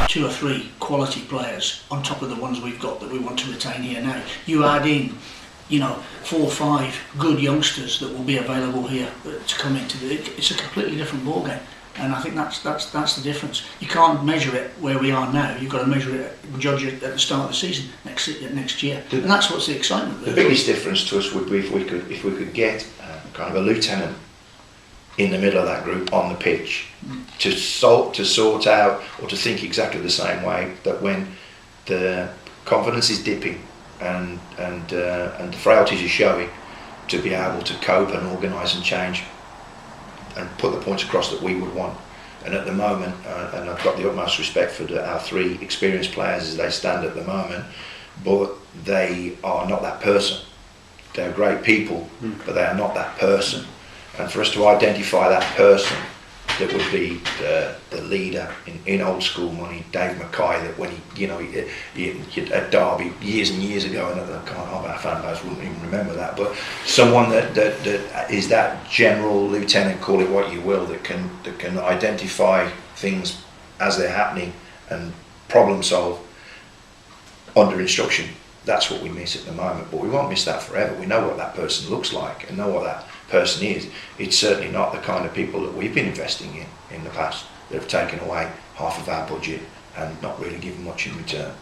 2 or 3 quality players on top of the ones we've got that we want to retain here now. You add in, 4 or 5 good youngsters that will be available here to come into it's a completely different ballgame. And I think that's the difference. You can't measure it where we are now. You've got to measure it and judge it at the start of the season next year. And that's what's the excitement. The biggest difference to us would be if we could get kind of a lieutenant in the middle of that group on the pitch to sort out or to think exactly the same way, that when the confidence is dipping and the frailties are showing, to be able to cope and organise and change and put the points across that we would want. And at the moment, and I've got the utmost respect for our 3 experienced players as they stand at the moment, but they are not that person. They're great people, but they are not that person. And for us to identify that person that would be the leader in old school money, Dave Mackay, that when he at Derby years and years ago, and our fan base wouldn't even remember that, but someone that is that general lieutenant, call it what you will, that can identify things as they're happening and problem solve under instruction. That's what we miss at the moment, but we won't miss that forever. We know what that person looks like and know what that person is. It's certainly not the kind of people that we've been investing in the past, that have taken away half of our budget and not really given much in return.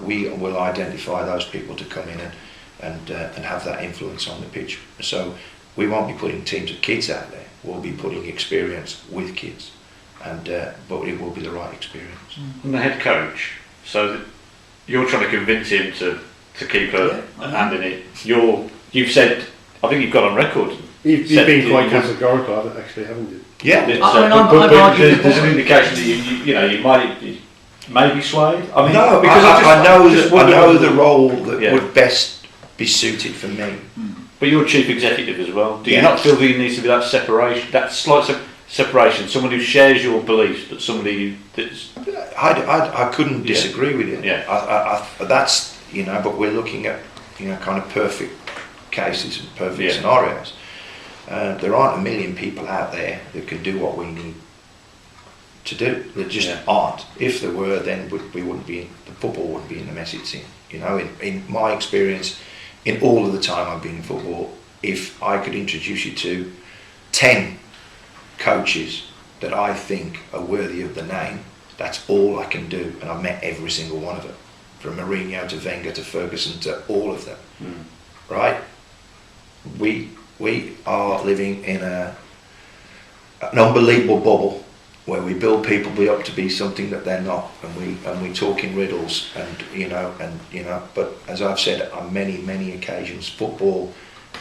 We will identify those people to come in and have that influence on the pitch. So we won't be putting teams of kids out there. We'll be putting experience with kids, but it will be the right experience. And the head coach, so that you're trying to convince him to keep a hand in it. You've said, I think you've got on record. You've been quite categorical, actually, haven't you? Yeah. But there's an indication that you might be swayed. I mean, no, because I know the role that would best be suited for me. But you're chief executive as well. Do you not feel there needs to be that separation, that slight separation? Someone who shares your beliefs, but somebody that's. I couldn't disagree with you. Yeah. That's but we're looking at kind of perfect cases and perfect scenarios. There aren't a million people out there that can do what we need to do. There just aren't. If there were, then we wouldn't be. The football wouldn't be in the mess it's in. In my experience, in all of the time I've been in football, if I could introduce you to 10 coaches that I think are worthy of the name, that's all I can do. And I've met every single one of them, from Mourinho to Wenger to Ferguson to all of them. Right? We are living in an unbelievable bubble where we build people up to be something that they're not, and we talk in riddles, but as I've said on many occasions, football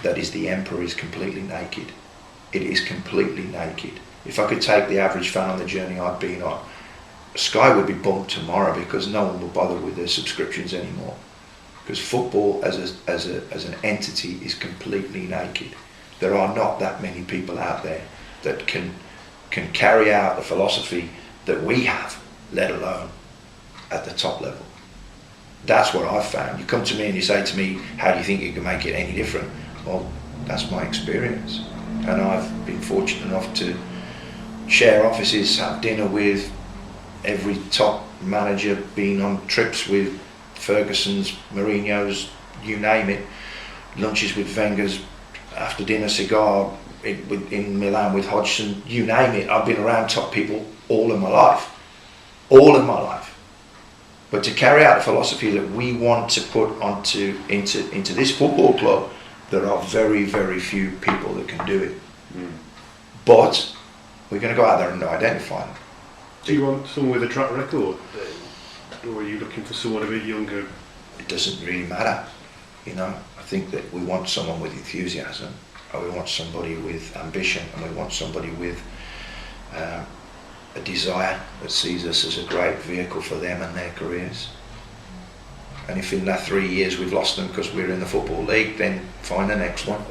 that is the emperor is completely naked. It is completely naked. If I could take the average fan on the journey I've been on, Sky would be bumped tomorrow because no one will bother with their subscriptions anymore. Because football as an entity is completely naked. There are not that many people out there that can carry out the philosophy that we have, let alone at the top level. That's what I've found. You come to me and you say to me, how do you think you can make it any different? Well, that's my experience. And I've been fortunate enough to share offices, have dinner with every top manager, been on trips with Ferguson's, Mourinho's, you name it, lunches with Wenger's, after dinner cigar in Milan with Hodgson, you name it. I've been around top people all of my life. But to carry out the philosophy that we want to put into this football club, there are very, very few people that can do it. But we're going to go out there and identify them. Do you want someone with a track record? Or are you looking for someone a bit younger? It doesn't really matter. I think that we want someone with enthusiasm, and we want somebody with ambition, and we want somebody with a desire that sees us as a great vehicle for them and their careers. And if in that 3 years we've lost them because we're in the Football League, then find the next one.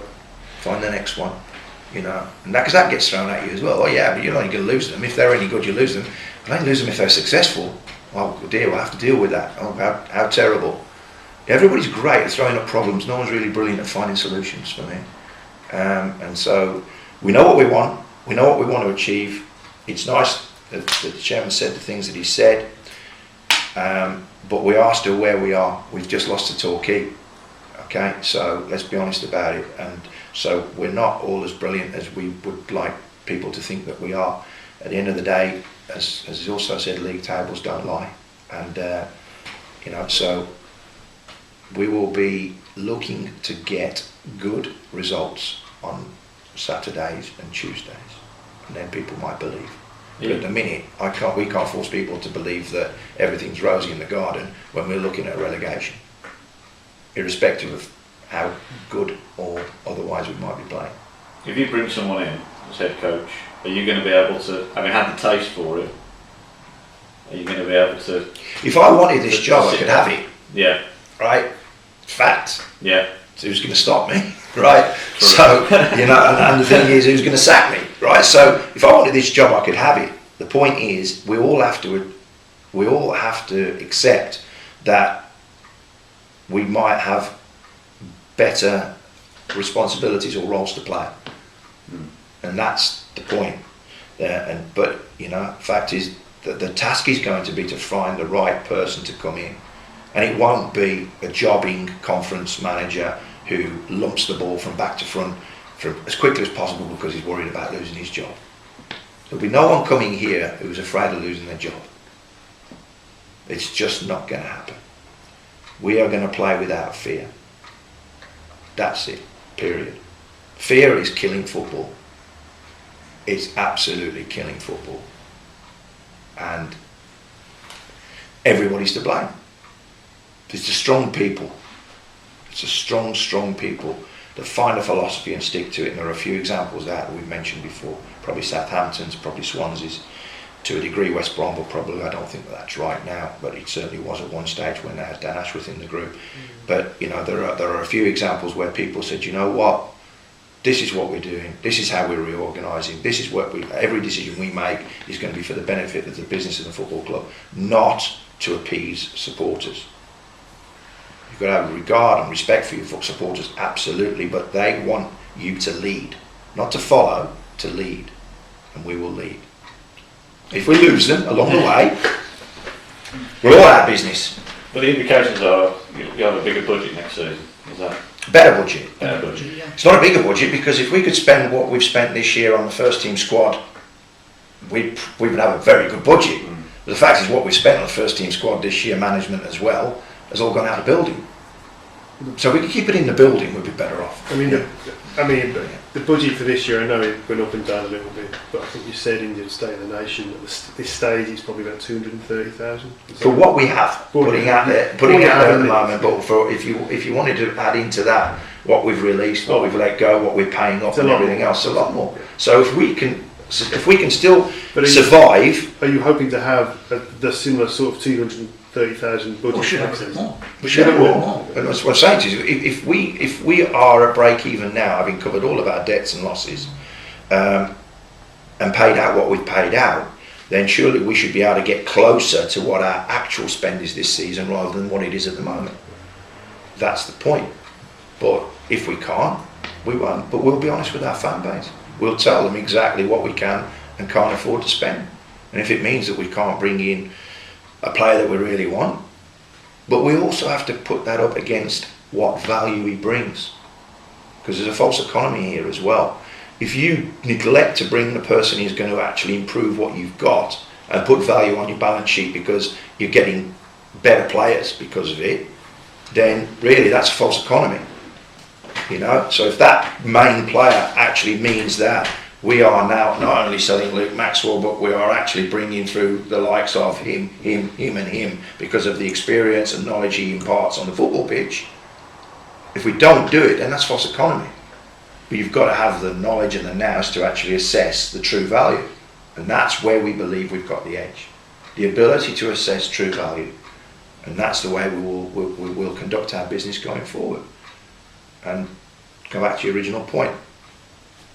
And because that gets thrown at you as well. Oh yeah, but you're only going to lose them. If they're any good, you lose them. But only lose them if they're successful. Oh dear, we'll have to deal with that. Oh, how terrible. Everybody's great at throwing up problems. No one's really brilliant at finding solutions for me. And so we know what we want. We know what we want to achieve. It's nice the chairman said the things that he said, but we are still where we are. We've just lost to Torquay. Okay, so let's be honest about it. And so we're not all as brilliant as we would like people to think that we are. At the end of the day, as he also said, league tables don't lie. And, so we will be looking to get good results on Saturdays and Tuesdays. And then people might believe. But at the minute, we can't force people to believe that everything's rosy in the garden when we're looking at relegation, irrespective of how good or otherwise we might be playing. If you bring someone in as head coach, are you going to be able to, having had the taste for it, are you going to be able to... If I wanted this job, I could have it. Yeah. Right? Fact. Yeah. So who's going to stop me? Right? So, and the thing is, who's going to sack me? Right? So if I wanted this job, I could have it. The point is, we all have to accept that we might have better responsibilities or roles to play. And that's the point. But fact is that the task is going to be to find the right person to come in, and it won't be a jobbing conference manager who lumps the ball from back to front for as quickly as possible because he's worried about losing his job. There'll be no one coming here who's afraid of losing their job. It's just not going to happen. We are going to play without fear. That's it. Period. Fear is killing football. It's absolutely killing football. And everybody's to blame. It's the strong people. It's the strong people that find a philosophy and stick to it. And there are a few examples that we've mentioned before. Probably Southampton's, probably Swansea's, to a degree West Brom, but probably I don't think that's right now. But it certainly was at one stage when they had Dan Ashworth in the group. But there are a few examples where people said, you know what? This is what we're doing. This is how we're reorganising. This is what every decision we make is going to be for the benefit of the business of the football club, not to appease supporters. You've got to have regard and respect for your supporters, absolutely, but they want you to lead, not to follow, to lead, and we will lead. If we lose them along the way, we're all out of business. But the indications are you have a bigger budget next season. Is that? Better budget. Better budget. Yeah. It's not a bigger budget because if we could spend what we've spent this year on the first team squad, we would have a very good budget. But the fact is, what we've spent on the first team squad this year, management as well, has all gone out of building. So if we could keep it in the building, we'd be better off. The budget for this year, I know it went up and down a little bit, but I think you said in your State of the Nation that this stage it's probably about 230,000. For what we have, putting out there at the moment, but for if you wanted to add into that what we've released, what we've let go, what we're paying off, and everything else, a lot more. So if we can still survive, are you hoping to have the similar sort of 230,000 budget? We should have a bit more. we should have more. And that's what I'm saying to you. If we are at break even now, having covered all of our debts and losses, and paid out what we've paid out, then surely we should be able to get closer to what our actual spend is this season rather than what it is at the moment. That's the point. But if we can't, we won't. But we'll be honest with our fan base. We'll tell them exactly what we can and can't afford to spend. And if it means that we can't bring in a player that we really want, but we also have to put that up against what value he brings. Because there's a false economy here as well. If you neglect to bring the person who's going to actually improve what you've got and put value on your balance sheet because you're getting better players because of it, then really that's a false economy. So if that main player actually means that we are now not only selling Luke Maxwell, but we are actually bringing through the likes of him and him because of the experience and knowledge he imparts on the football pitch. If we don't do it, then that's false economy. But you've got to have the knowledge and the nous to actually assess the true value. And that's where we believe we've got the edge. The ability to assess true value. And that's the way we will conduct our business going forward. And go back to your original point.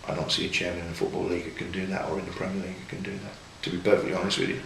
I don't see a chairman in the Football League who can do that, or in the Premier League who can do that, to be perfectly honest with you.